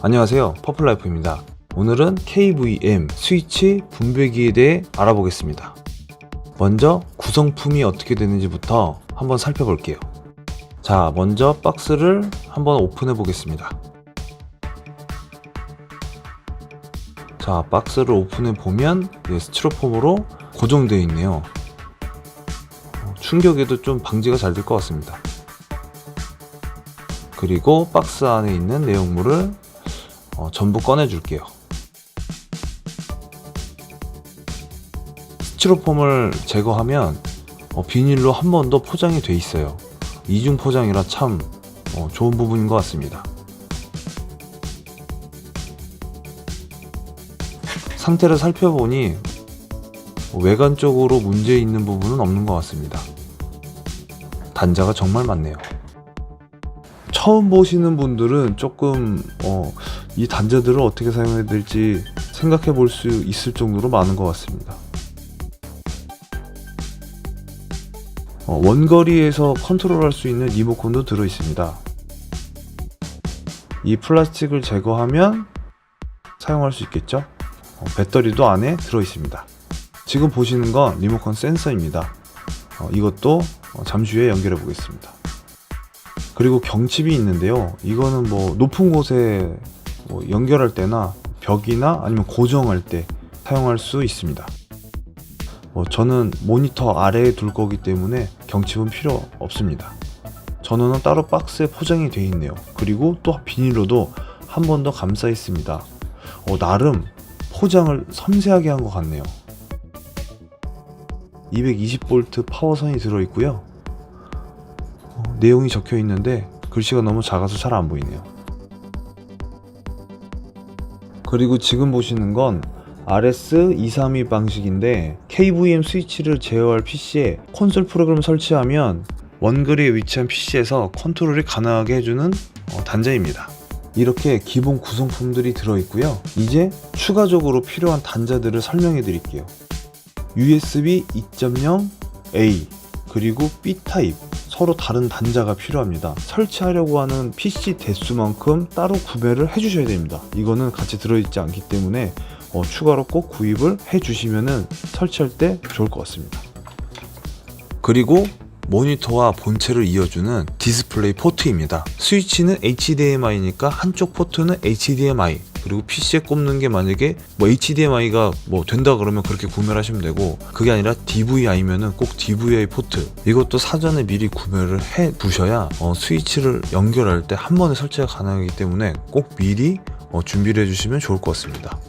안녕하세요, 퍼플라이프입니다. 오늘은 KVM 스위치 분배기에 대해 알아보겠습니다. 먼저 구성품이 어떻게 되는지부터 한번 살펴볼게요. 자, 먼저 박스를 한번 오픈해 보겠습니다. 자, 박스를 오픈해 보면 스티로폼으로 고정되어 있네요. 충격에도 좀 방지가 잘 될 것 같습니다. 그리고 박스 안에 있는 내용물을 전부 꺼내 줄게요. 스티로폼을 제거하면 비닐로 한 번 더 포장이 돼 있어요. 이중 포장이라 참 좋은 부분인 것 같습니다. 상태를 살펴보니 외관적으로 문제 있는 부분은 없는 것 같습니다. 단자가 정말 많네요. 처음 보시는 분들은 조금 이 단자들을 어떻게 사용해야 될지 생각해 볼 수 있을 정도로 많은 것 같습니다. 원거리에서 컨트롤할 수 있는 리모컨도 들어 있습니다. 이 플라스틱을 제거하면 사용할 수 있겠죠? 배터리도 안에 들어 있습니다. 지금 보시는 건 리모컨 센서입니다. 이것도 잠시 후에 연결해 보겠습니다. 그리고 경칩이 있는데요. 이거는 높은 곳에 연결할 때나 벽이나 아니면 고정할 때 사용할 수 있습니다. 저는 모니터 아래에 둘 거기 때문에 경칩은 필요 없습니다. 전원은 따로 박스에 포장이 되어 있네요. 그리고 또 비닐로도 한 번 더 감싸 있습니다. 나름 포장을 섬세하게 한 것 같네요. 220V 파워선이 들어있고요. 내용이 적혀 있는데 글씨가 너무 작아서 잘 안 보이네요. 그리고 지금 보시는 건 RS232 방식인데 KVM 스위치를 제어할 PC에 콘솔 프로그램 설치하면 원거리에 위치한 PC에서 컨트롤이 가능하게 해주는 단자입니다. 이렇게 기본 구성품들이 들어있고요. 이제 추가적으로 필요한 단자들을 설명해 드릴게요. USB 2.0A 그리고 B타입 서로 다른 단자가 필요합니다. 설치하려고 하는 PC 대수만큼 따로 구매를 해주셔야 됩니다. 이거는 같이 들어있지 않기 때문에 추가로 꼭 구입을 해주시면 설치할 때 좋을 것 같습니다. 그리고 모니터와 본체를 이어주는 디스플레이 포트입니다. 스위치는 HDMI니까 한쪽 포트는 HDMI, 그리고 PC에 꼽는 게 만약에 HDMI가 된다 그러면 그렇게 구매를 하시면 되고, 그게 아니라 DVI면은 꼭 DVI 포트, 이것도 사전에 미리 구매를 해 두셔야 스위치를 연결할 때 한 번에 설치가 가능하기 때문에 꼭 미리 준비를 해주시면 좋을 것 같습니다.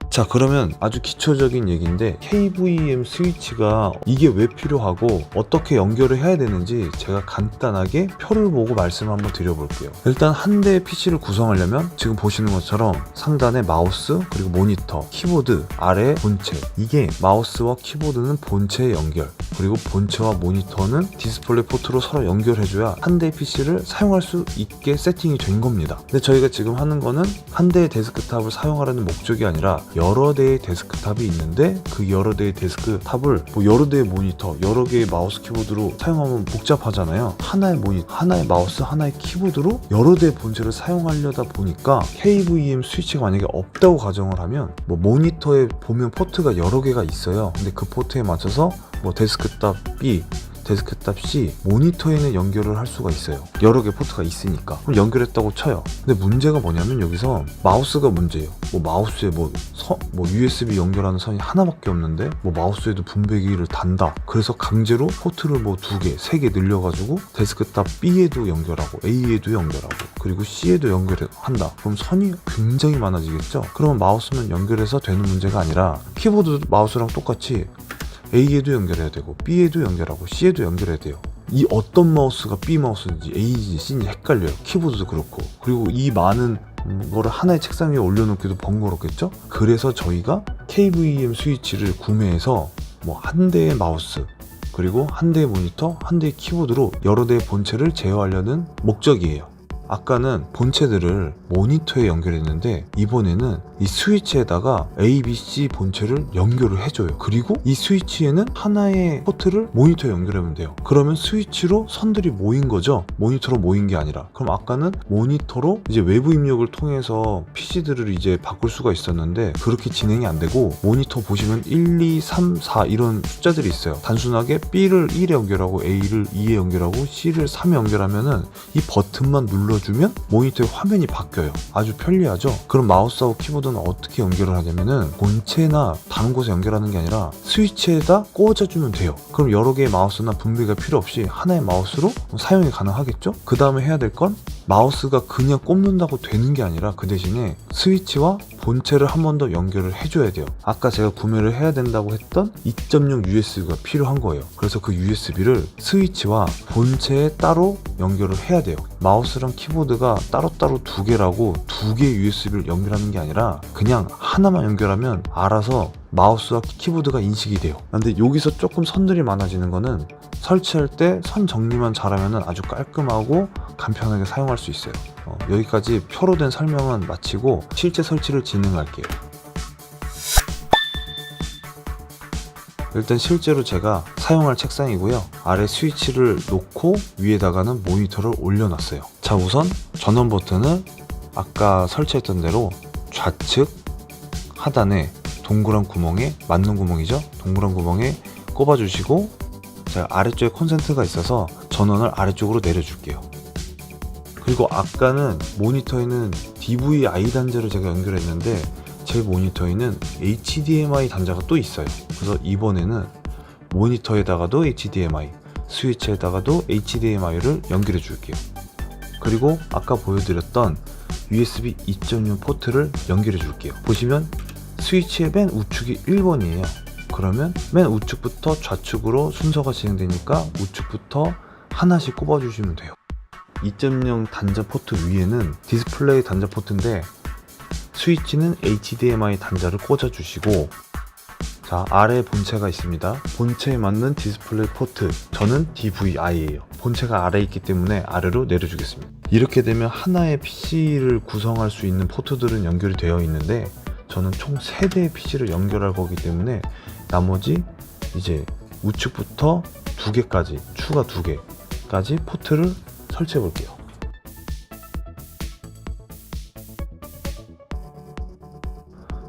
자, 그러면 아주 기초적인 얘기인데 KVM 스위치가 이게 왜 필요하고 어떻게 연결을 해야 되는지 제가 간단하게 표를 보고 말씀을 한번 드려볼게요. 일단 한 대의 PC를 구성하려면 지금 보시는 것처럼 상단에 마우스, 그리고 모니터, 키보드, 아래에 본체, 이게 마우스와 키보드는 본체에 연결, 그리고 본체와 모니터는 디스플레이 포트로 서로 연결해줘야 한 대의 PC를 사용할 수 있게 세팅이 된 겁니다. 근데 저희가 지금 하는 거는 한 대의 데스크탑을 사용하려는 목적이 아니라 여러 대의 데스크탑이 있는데 그 여러 대의 데스크탑을 여러 대의 모니터, 여러 개의 마우스 키보드로 사용하면 복잡하잖아요. 하나의 모니터, 하나의 마우스, 하나의 키보드로 여러 대의 본체를 사용하려다 보니까 KVM 스위치가 만약에 없다고 가정을 하면 모니터에 보면 포트가 여러 개가 있어요. 근데 그 포트에 맞춰서 데스크탑 B, 데스크탑 C, 모니터에는 연결을 할 수가 있어요. 여러 개 포트가 있으니까. 그럼 연결했다고 쳐요. 근데 문제가 뭐냐면 여기서 마우스가 문제예요. 마우스에 USB 연결하는 선이 하나밖에 없는데 마우스에도 분배기를 단다. 그래서 강제로 포트를 2개, 3개 늘려가지고 데스크탑 B에도 연결하고 A에도 연결하고 그리고 C에도 연결한다. 그럼 선이 굉장히 많아지겠죠? 그러면 마우스만 연결해서 되는 문제가 아니라 키보드도 마우스랑 똑같이 A에도 연결해야 되고 B에도 연결하고 C에도 연결해야 돼요. 이 어떤 마우스가 B 마우스인지 A인지 C인지 헷갈려요. 키보드도 그렇고. 그리고 이 많은 거를 하나의 책상 위에 올려놓기도 번거롭겠죠? 그래서 저희가 KVM 스위치를 구매해서 한 대의 마우스, 그리고 한 대의 모니터, 한 대의 키보드로 여러 대의 본체를 제어하려는 목적이에요. 아까는 본체들을 모니터에 연결했는데 이번에는 이 스위치에다가 A-B-C 본체를 연결을 해줘요. 그리고 이 스위치에는 하나의 포트를 모니터에 연결하면 돼요. 그러면 스위치로 선들이 모인 거죠. 모니터로 모인 게 아니라. 그럼 아까는 모니터로 이제 외부 입력을 통해서 PC들을 이제 바꿀 수가 있었는데 그렇게 진행이 안 되고, 모니터 보시면 1, 2, 3, 4 이런 숫자들이 있어요. 단순하게 B를 1에 연결하고 A를 2에 연결하고 C를 3에 연결하면은 이 버튼만 눌러주면 모니터의 화면이 바뀌어요. 아주 편리하죠. 그럼 마우스하고 키보드는 어떻게 연결을 하냐면은 본체나 다른 곳에 연결하는 게 아니라 스위치에다 꽂아주면 돼요. 그럼 여러 개의 마우스나 분배가 필요 없이 하나의 마우스로 사용이 가능하겠죠? 그 다음에 해야 될 건 마우스가 그냥 꼽는다고 되는 게 아니라 그 대신에 스위치와 본체를 한 번 더 연결을 해줘야 돼요. 아까 제가 구매를 해야 된다고 했던 2.0 USB가 필요한 거예요. 그래서 그 USB를 스위치와 본체에 따로 연결을 해야 돼요. 마우스랑 키보드가 따로따로 두 개라고 두 개의 USB를 연결하는 게 아니라 그냥 하나만 연결하면 알아서 마우스와 키보드가 인식이 돼요. 근데 여기서 조금 선들이 많아지는 거는 설치할 때 선 정리만 잘하면 아주 깔끔하고 간편하게 사용할 수 있어요. 여기까지 표로 된 설명은 마치고 실제 설치를 진행할게요. 일단 실제로 제가 사용할 책상이고요. 아래 스위치를 놓고 위에다가는 모니터를 올려놨어요. 자, 우선 전원 버튼을 아까 설치했던 대로 좌측 하단에 동그란 구멍에, 맞는 구멍이죠? 동그란 구멍에 꼽아주시고, 제가 아래쪽에 콘센트가 있어서 전원을 아래쪽으로 내려줄게요. 그리고 아까는 모니터에는 DVI 단자를 제가 연결했는데 제 모니터에는 HDMI 단자가 또 있어요. 그래서 이번에는 모니터에다가도 HDMI, 스위치에다가도 HDMI를 연결해 줄게요. 그리고 아까 보여드렸던 USB 2.0 포트를 연결해 줄게요. 보시면 스위치의 맨 우측이 1번이에요. 그러면 맨 우측부터 좌측으로 순서가 진행되니까 우측부터 하나씩 꼽아주시면 돼요. 2.0 단자 포트 위에는 디스플레이 단자 포트인데 스위치는 HDMI 단자를 꽂아주시고, 자, 아래에 본체가 있습니다. 본체에 맞는 디스플레이 포트, 저는 DVI예요. 본체가 아래에 있기 때문에 아래로 내려주겠습니다. 이렇게 되면 하나의 PC를 구성할 수 있는 포트들은 연결이 되어 있는데 저는 총 3대의 PC를 연결할 거기 때문에 나머지 이제 우측부터 2개까지, 추가 2개까지 포트를 설치해 볼게요.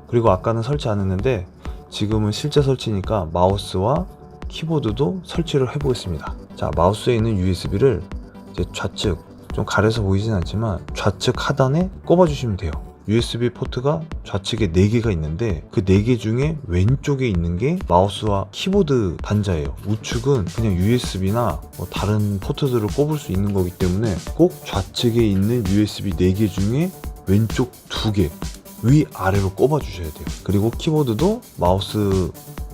그리고 아까는 설치 안 했는데 지금은 실제 설치니까 마우스와 키보드도 설치를 해 보겠습니다. 자, 마우스에 있는 USB를 이제 좌측, 좀 가려서 보이진 않지만 좌측 하단에 꼽아 주시면 돼요. USB 포트가 좌측에 4개가 있는데 그 4개 중에 왼쪽에 있는 게 마우스와 키보드 단자예요. 우측은 그냥 USB나 뭐 다른 포트들을 꼽을 수 있는 거기 때문에 꼭 좌측에 있는 USB 4개 중에 왼쪽 2개 위아래로 꼽아 주셔야 돼요. 그리고 키보드도 마우스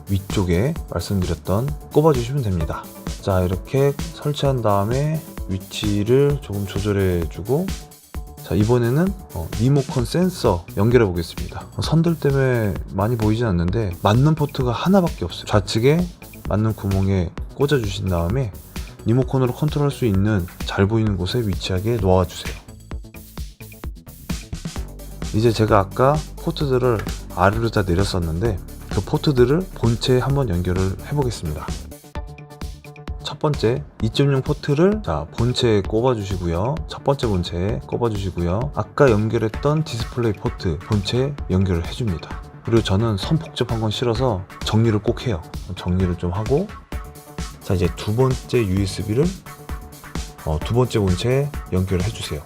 위쪽에 말씀드렸던 꼽아 주시면 됩니다. 자, 이렇게 설치한 다음에 위치를 조금 조절해 주고, 자, 이번에는 리모컨 센서 연결해 보겠습니다. 선들 때문에 많이 보이진 않는데 맞는 포트가 하나밖에 없어요. 좌측에 맞는 구멍에 꽂아 주신 다음에 리모컨으로 컨트롤할 수 있는 잘 보이는 곳에 위치하게 놓아 주세요. 이제 제가 아까 포트들을 아래로 다 내렸었는데 그 포트들을 본체에 한번 연결을 해 보겠습니다. 첫 번째 2.0 포트를 본체에 꼽아 주시고요. 첫 번째 본체에 꼽아 주시고요. 아까 연결했던 디스플레이 포트 본체에 연결을 해줍니다. 그리고 저는 선 복잡한 건 싫어서 정리를 꼭 해요. 정리를 좀 하고, 자, 이제 두 번째 USB를 두 번째 본체에 연결을 해주세요.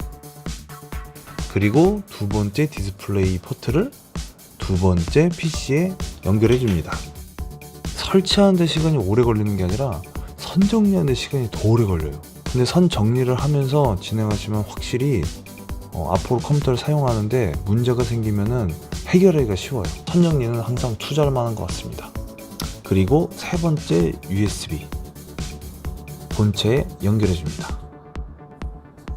그리고 두 번째 디스플레이 포트를 두 번째 PC에 연결해 줍니다. 설치하는데 시간이 오래 걸리는 게 아니라 선 정리하는데 시간이 더 오래 걸려요. 근데 선 정리를 하면서 진행하시면 확실히 앞으로 컴퓨터를 사용하는데 문제가 생기면은 해결하기가 쉬워요. 선 정리는 항상 투자할 만한 것 같습니다. 그리고 세 번째 USB 본체에 연결해 줍니다.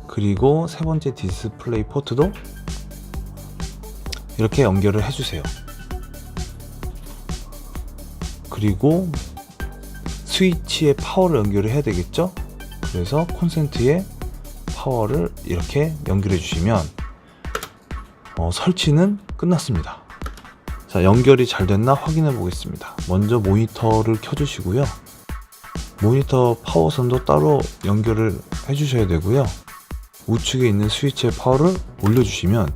그리고 세 번째 디스플레이 포트도 이렇게 연결을 해주세요. 그리고 스위치에 파워를 연결을 해야 되겠죠? 그래서 콘센트에 파워를 이렇게 연결해 주시면 설치는 끝났습니다. 자, 연결이 잘 됐나 확인해 보겠습니다. 먼저 모니터를 켜 주시고요. 모니터 파워선도 따로 연결을 해 주셔야 되고요. 우측에 있는 스위치의 파워를 올려주시면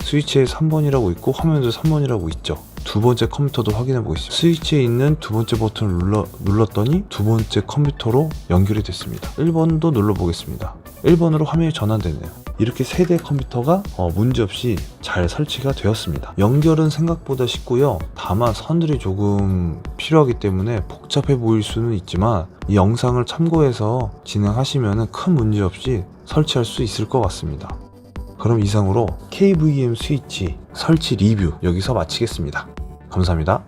스위치에 3번이라고 있고 화면에도 3번이라고 있죠. 두 번째 컴퓨터도 확인해 보겠습니다. 스위치에 있는 두 번째 버튼을 눌렀더니 두 번째 컴퓨터로 연결이 됐습니다. 1번도 눌러 보겠습니다. 1번으로 화면이 전환되네요. 이렇게 세 대 컴퓨터가 문제없이 잘 설치가 되었습니다. 연결은 생각보다 쉽고요. 다만 선들이 조금 필요하기 때문에 복잡해 보일 수는 있지만 이 영상을 참고해서 진행하시면 큰 문제 없이 설치할 수 있을 것 같습니다. 그럼 이상으로 KVM 스위치 설치 리뷰 여기서 마치겠습니다. 감사합니다.